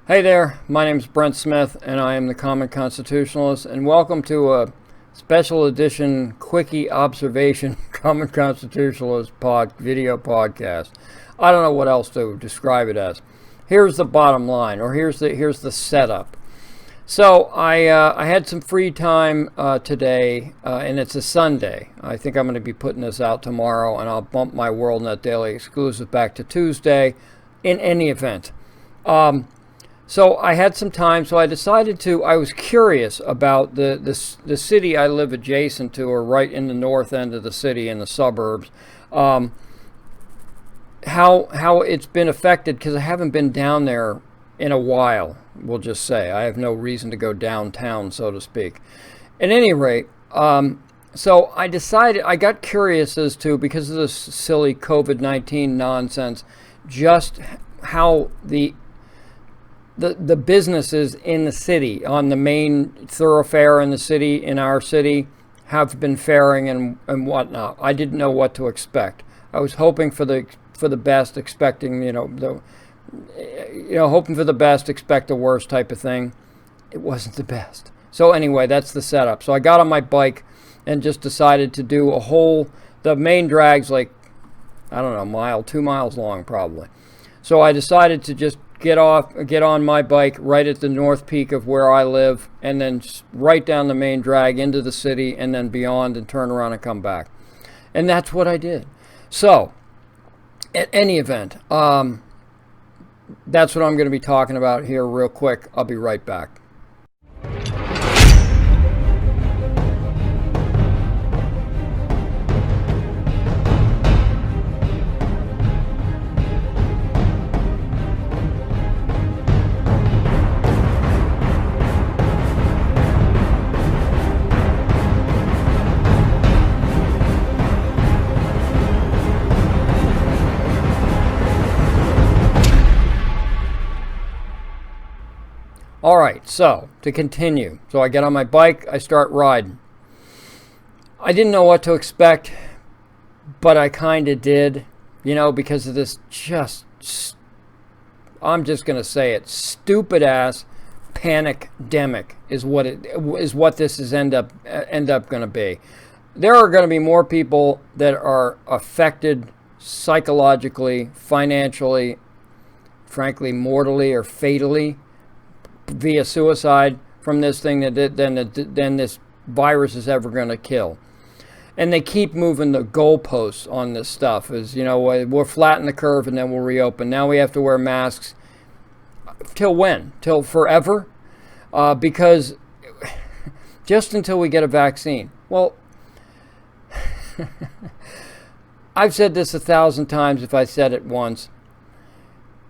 Hey there, my name is Brent Smith, and I am the Common Constitutionalist, and welcome to a special edition quickie observation Common Constitutionalist video podcast. I don't know what else to describe it as. Here's the bottom line, or here's the setup. So I had some free time today, and it's a Sunday. I think I'm going to be putting this out tomorrow, and I'll bump my WorldNet Daily exclusive back to Tuesday. In any event. So I had some time, so I decided I was curious about the city I live adjacent to, or right in the north end of the city in the suburbs, how it's been affected, because I haven't been down there in a while, we'll just say. I have no reason to go downtown, so to speak. At any rate, so I decided, I got curious as to, because of this silly COVID-19 nonsense, just how the businesses in the city, on the main thoroughfare in the city, in our city, have been faring and whatnot. I didn't know what to expect. I was hoping for the best, expecting hoping for the best, expect the worst type of thing. It wasn't the best. So anyway, that's the setup. So I got on my bike and just decided to do the main drag's like, I don't know, 2 miles long probably. So I decided to just get on my bike right at the north peak of where I live, and then right down the main drag into the city, and then beyond, and turn around and come back. And that's what I did. So, at any event, that's what I'm going to be talking about here real quick. I'll be right back. All right, so to continue. So I get on my bike, I start riding. I didn't know what to expect, but I kind of did, because of this I'm just going to say it, stupid ass Panicdemic is what this is end up going to be. There are going to be more people that are affected psychologically, financially, frankly, mortally or fatally, via suicide from this thing than this virus is ever going to kill. And they keep moving the goalposts on this stuff. We'll flatten the curve and then we'll reopen. Now we have to wear masks. Till when? Till forever? Because just until we get a vaccine. Well, I've said this 1,000 times if I said it once.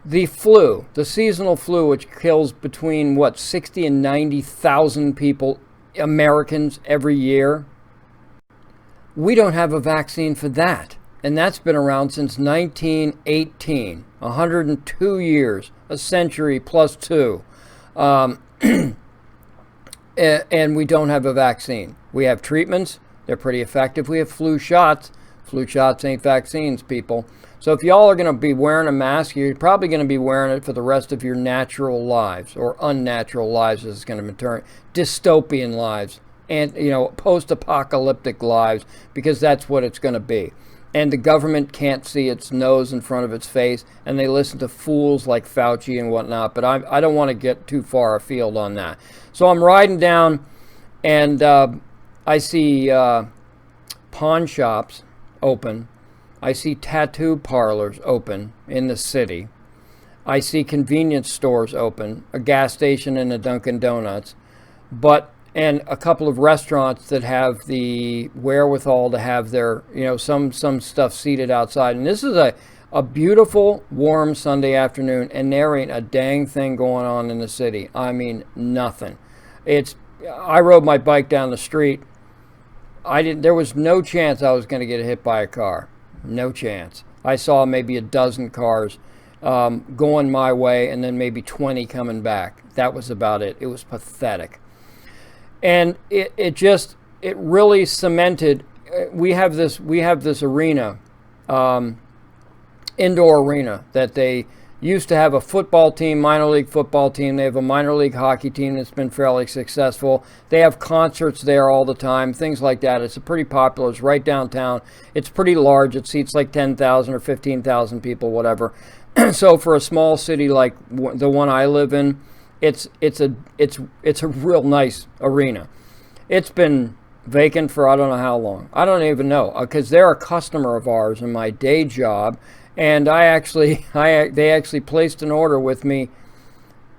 The flu, the seasonal flu, which kills between 60 and 90,000 people, Americans, every year. We don't have a vaccine for that. And that's been around since 1918, 102 years, a century plus two. And we don't have a vaccine. We have treatments. They're pretty effective. We have flu shots. Flu shots ain't vaccines, people. So if y'all are going to be wearing a mask, you're probably going to be wearing it for the rest of your natural lives, or unnatural lives, as it's going to turn, dystopian lives, and post-apocalyptic lives, because that's what it's going to be. And the government can't see its nose in front of its face, and they listen to fools like Fauci and whatnot. But I don't want to get too far afield on that. So I'm riding down, and I see pawn shops open. I see tattoo parlors open in the city. I see convenience stores open, a gas station and a Dunkin' Donuts, and a couple of restaurants that have the wherewithal to have their, some stuff seated outside. And this is a beautiful, warm Sunday afternoon, and there ain't a dang thing going on in the city. I mean, nothing. I rode my bike down the street. There was no chance I was going to get hit by a car. No chance. I saw maybe a dozen cars going my way, and then maybe 20 coming back. That was about it. It was pathetic. And it really cemented. We have this arena, indoor arena that they used to have a football team, minor league football team. They have a minor league hockey team that's been fairly successful. They have concerts there all the time, things like that. It's pretty popular. It's right downtown. It's pretty large. It seats like 10,000 or 15,000 people, whatever. So for a small city like the one I live in, it's a real nice arena. It's been vacant for I don't know how long. I don't even know, because they're a customer of ours in my day job. And they actually placed an order with me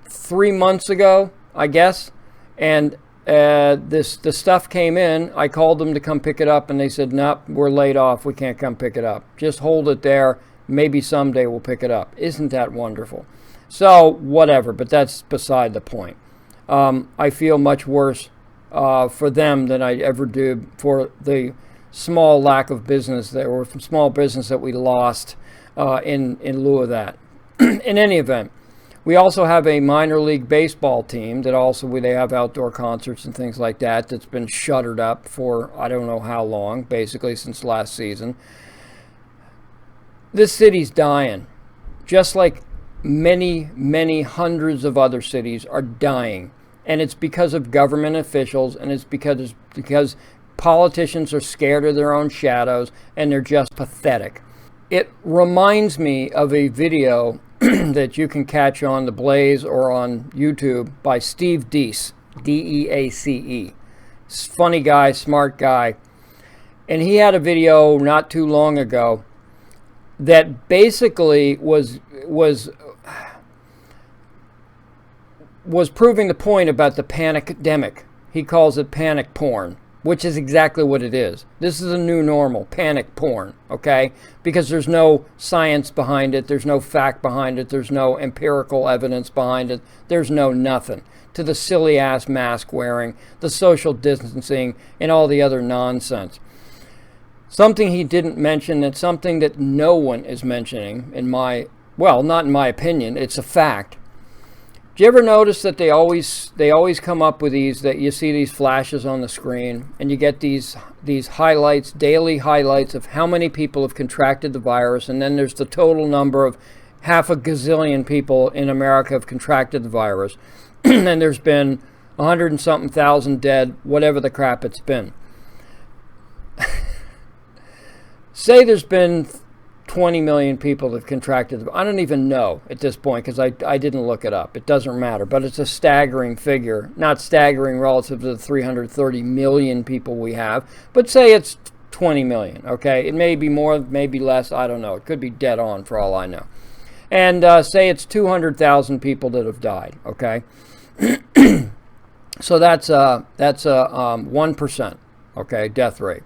3 months ago, I guess. And the stuff came in. I called them to come pick it up, and they said, "Nope, we're laid off. We can't come pick it up. Just hold it there. Maybe someday we'll pick it up." Isn't that wonderful? So whatever, but that's beside the point. I feel much worse for them than I ever do for the small lack of business that, or small business that we lost in lieu of that. In any event, we also have a minor league baseball team that also they have outdoor concerts and things like that that's been shuttered up for I don't know how long, basically since last season. This city's dying, just like many, many hundreds of other cities are dying. And it's because of government officials, and it's because politicians are scared of their own shadows, and they're just pathetic. It reminds me of a video that you can catch on The Blaze or on YouTube by Steve Deace, D-E-A-C-E. Funny guy, smart guy. And he had a video not too long ago that basically was proving the point about the Panicdemic. He calls it panic porn, which is exactly what it is. This is a new normal, panic porn, okay? Because there's no science behind it, there's no fact behind it, there's no empirical evidence behind it, there's no nothing. To the silly-ass mask wearing, the social distancing, and all the other nonsense. Something he didn't mention, and something that no one is mentioning not in my opinion, it's a fact. Do you ever notice that they always come up with these, that you see these flashes on the screen, and you get these highlights, daily highlights of how many people have contracted the virus, and then there's the total number of 500 gazillion people in America have contracted the virus, and there's been 100 and something thousand dead, whatever the crap it's been. Say there's been 20 million people that have contracted. I don't even know at this point because I didn't look it up. It doesn't matter, but it's a staggering figure. Not staggering relative to the 330 million people we have, but say it's 20 million, okay? It may be more, maybe less, I don't know. It could be dead on for all I know. And say it's 200,000 people that have died, okay? So that's a 1%, okay, death rate.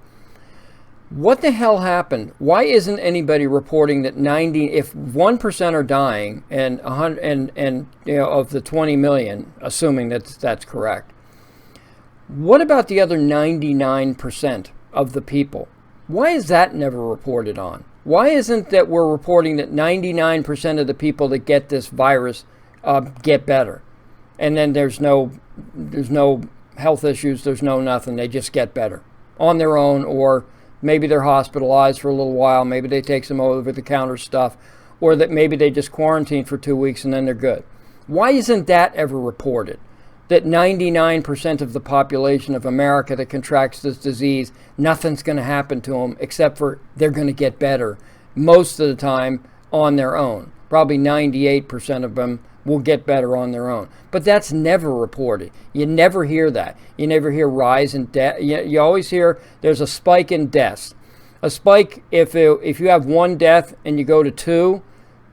What the hell happened? Why isn't anybody reporting that if 1% are dying and 100 and of the 20 million, assuming that's correct? What about the other 99% of the people? Why is that never reported on? Why isn't that we're reporting that 99% of the people that get this virus get better, and then there's no health issues, there's no nothing, they just get better on their own, or maybe they're hospitalized for a little while. Maybe they take some over-the-counter stuff, or that maybe they just quarantine for 2 weeks and then they're good. Why isn't that ever reported? That 99% of the population of America that contracts this disease, nothing's going to happen to them except for they're going to get better most of the time on their own. Probably 98% of them will get better on their own. But that's never reported. You never hear that. You never hear rise in death. You always hear there's a spike in deaths. A spike, if you have one death and you go to 2,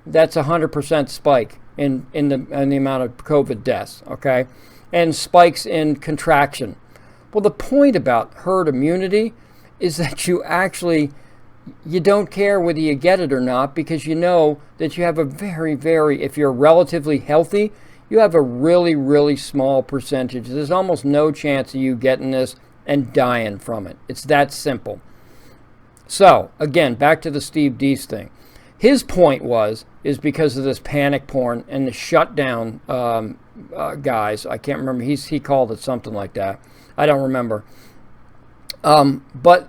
that's a 100% spike in the amount of COVID deaths, okay? And spikes in contraction. Well, the point about herd immunity is that you don't care whether you get it or not, because you know that you have a very, very, if you're relatively healthy, you have a really, really small percentage. There's almost no chance of you getting this and dying from it. It's that simple. So, again, back to the Steve Deace thing. His point is because of this panic porn and the shutdown guys. I can't remember. He called it something like that. I don't remember. But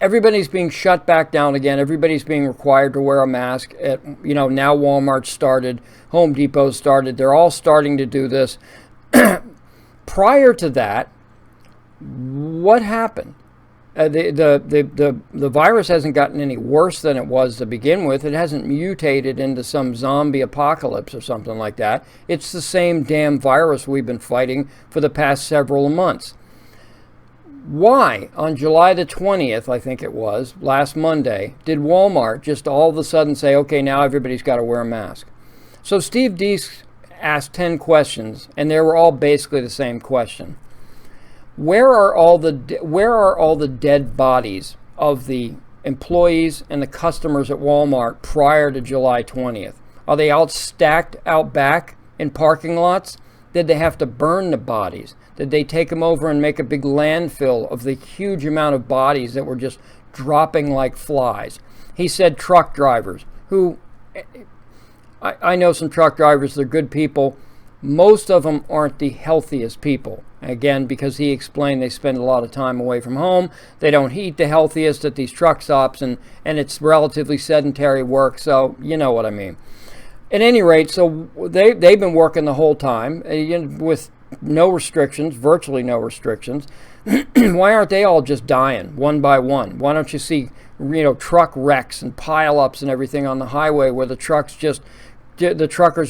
everybody's being shut back down again. Everybody's being required to wear a mask. Now Walmart started, Home Depot started. They're all starting to do this. Prior to that, what happened? The virus hasn't gotten any worse than it was to begin with. It hasn't mutated into some zombie apocalypse or something like that. It's the same damn virus we've been fighting for the past several months. Why, on July the 20th, I think it was, last Monday, did Walmart just all of a sudden say, okay, now everybody's got to wear a mask? So Steve Deace asked 10 questions, and they were all basically the same question. Where are all the dead bodies of the employees and the customers at Walmart prior to July 20th? Are they all stacked out back in parking lots? Did they have to burn the bodies? Did they take them over and make a big landfill of the huge amount of bodies that were just dropping like flies? He said truck drivers, who, I know some truck drivers, they're good people. Most of them aren't the healthiest people. Again, because he explained they spend a lot of time away from home. They don't eat the healthiest at these truck stops, and it's relatively sedentary work, so you know what I mean. At any rate, so they've been working the whole time with no restrictions, virtually no restrictions. Why aren't they all just dying one by one? Why don't you see, truck wrecks and pile-ups and everything on the highway where the truckers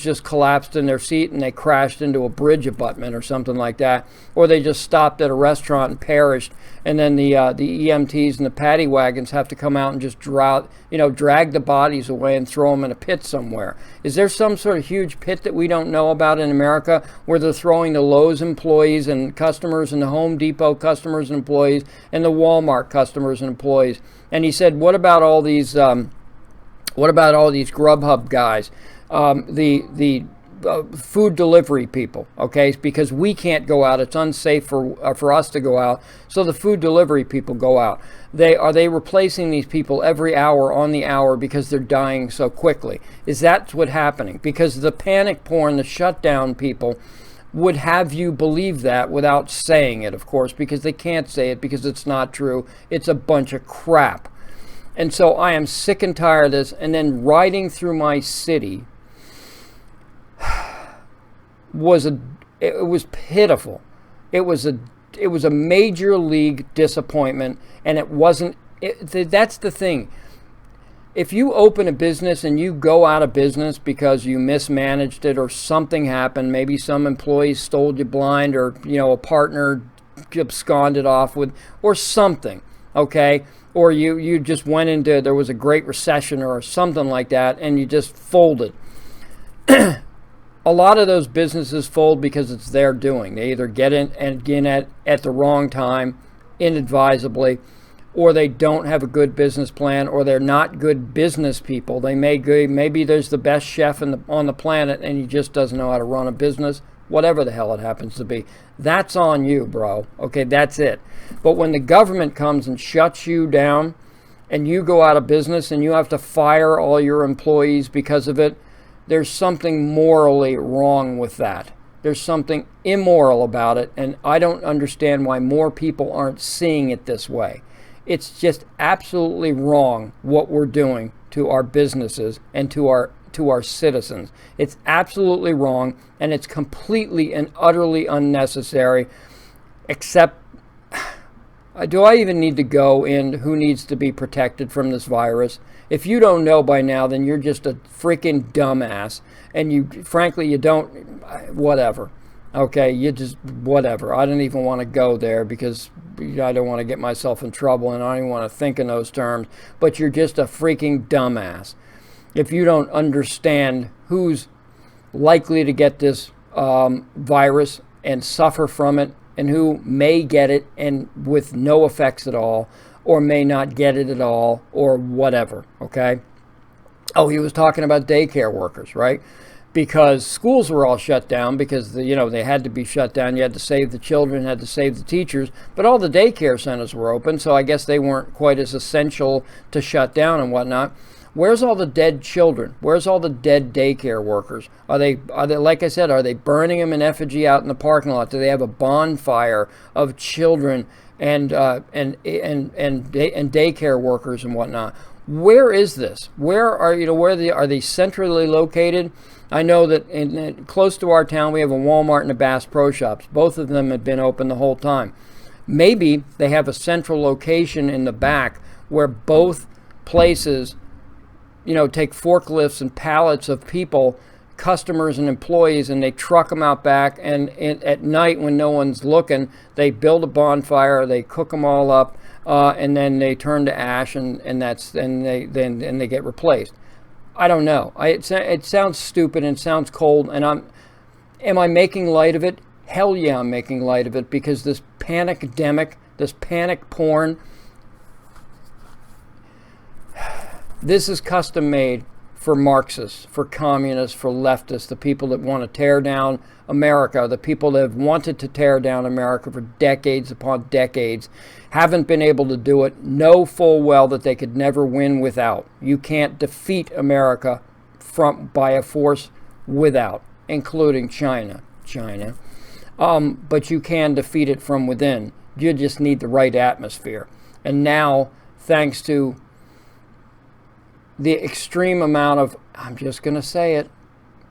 just collapsed in their seat and they crashed into a bridge abutment or something like that, or they just stopped at a restaurant and perished, and then the EMTs and the paddy wagons have to come out and just drag the bodies away and throw them in a pit somewhere. Is there some sort of huge pit that we don't know about in America where they're throwing the Lowe's employees and customers and the Home Depot customers and employees and the Walmart customers and employees? And he said, what about all these Grubhub guys? The food delivery people, okay, because we can't go out. It's unsafe for us to go out, so the food delivery people go out. Are they replacing these people every hour on the hour because they're dying so quickly? Is that what's happening? Because the panic porn, the shutdown people would have you believe that without saying it, of course, because they can't say it because it's not true. It's a bunch of crap. And so I am sick and tired of this. And then riding through my city, it was pitiful. It was a major league disappointment, and it wasn't. That's the thing. If you open a business and you go out of business because you mismanaged it or something happened, maybe some employees stole you blind, or a partner absconded off with, or something, okay, or you just went into, there was a great recession or something like that, and you just folded. A lot of those businesses fold because it's their doing. They either get in at the wrong time, inadvisably, or they don't have a good business plan, or they're not good business people. Maybe there's the best chef on the planet and he just doesn't know how to run a business, whatever the hell it happens to be. That's on you, bro. Okay, that's it. But when the government comes and shuts you down and you go out of business and you have to fire all your employees because of it, there's something morally wrong with that. There's something immoral about it, and I don't understand why more people aren't seeing it this way. It's just absolutely wrong what we're doing to our businesses and to our citizens. It's absolutely wrong, and it's completely and utterly unnecessary, except, do I even need to go in who needs to be protected from this virus? If you don't know by now, then you're just a freaking dumbass, and you don't, whatever. Okay, you just, whatever. I don't even want to go there because I don't want to get myself in trouble, and I don't even want to think in those terms, but you're just a freaking dumbass. If you don't understand who's likely to get this virus and suffer from it, and who may get it and with no effects at all, or may not get it at all, or whatever, okay? Oh, he was talking about daycare workers, right? Because schools were all shut down because, they had to be shut down. You had to save the children, had to save the teachers, but all the daycare centers were open, so I guess they weren't quite as essential to shut down and whatnot. Where's all the dead children? Where's all the dead daycare workers? Are they, like I said, are they burning them in effigy out in the parking lot? Do they have a bonfire of children and daycare workers and whatnot? Where is this? Where are are they centrally located? I know that close to our town we have a Walmart and a Bass Pro Shops. Both of them have been open the whole time. Maybe they have a central location in the back where both places, take forklifts and pallets of people, customers and employees, and they truck them out back. And at night when no one's looking, they build a bonfire, they cook them all up, and then they turn to ash, and they get replaced. I don't know. It sounds stupid and sounds cold. And am I making light of it? Hell yeah, I'm making light of it, because this panicdemic, this panic porn, this is custom made for Marxists, for communists, for leftists, the people that want to tear down America, the people that have wanted to tear down America for decades upon decades, haven't been able to do it, know full well that they could never win without. You can't defeat America by a force without, including China. But you can defeat it from within. You just need the right atmosphere. And now, thanks to the extreme amount of, I'm just going to say it,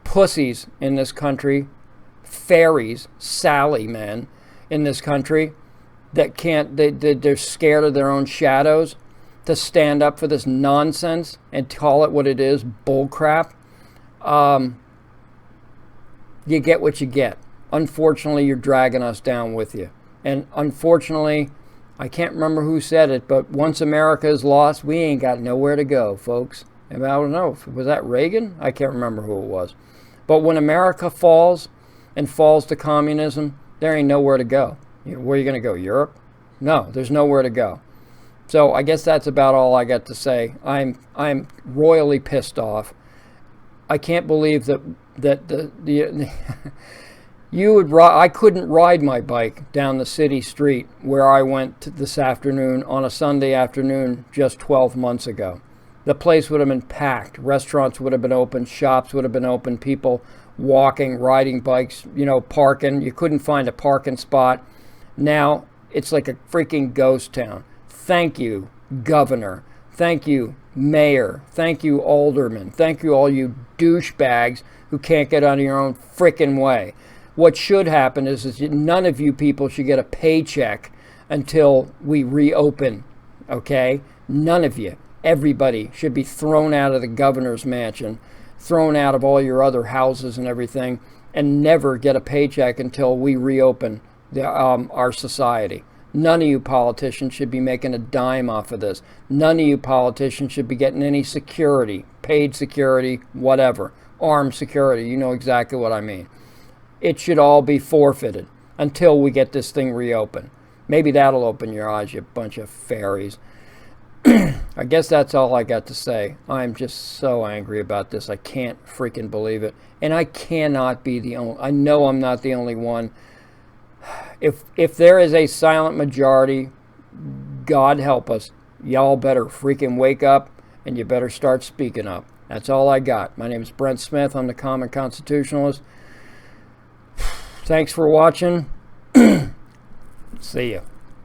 pussies in this country, fairies, Sally men in this country that they're scared of their own shadows, to stand up for this nonsense and call it what it is, bullcrap. You get what you get. Unfortunately, you're dragging us down with you. And unfortunately, I can't remember who said it, but once America is lost, we ain't got nowhere to go, folks. And I don't know, was that Reagan? I can't remember who it was. But when America falls and falls to communism, there ain't nowhere to go. Where are you going to go, Europe? No, there's nowhere to go. So I guess that's about all I got to say. I'm royally pissed off. I can't believe that I couldn't ride my bike down the city street where I went this afternoon on a Sunday afternoon just 12 months ago. The place would have been packed. Restaurants would have been open. Shops would have been open. People walking, riding bikes, parking. You couldn't find a parking spot. Now it's like a freaking ghost town. Thank you, Governor. Thank you, Mayor. Thank you, Alderman. Thank you, all you douchebags who can't get out of your own freaking way. What should happen is none of you people should get a paycheck until we reopen, okay? None of you. Everybody should be thrown out of the governor's mansion, thrown out of all your other houses and everything, and never get a paycheck until we reopen our society. None of you politicians should be making a dime off of this. None of you politicians should be getting any security, paid security, whatever, armed security. You know exactly what I mean. It should all be forfeited until we get this thing reopened. Maybe that'll open your eyes, you bunch of fairies. I guess that's all I got to say. I'm just so angry about this. I can't freaking believe it. And I cannot be the only. I know I'm not the only one. If there is a silent majority, God help us. Y'all better freaking wake up, and you better start speaking up. That's all I got. My name is Brent Smith. I'm the Common Constitutionalist. Thanks for watching. See ya.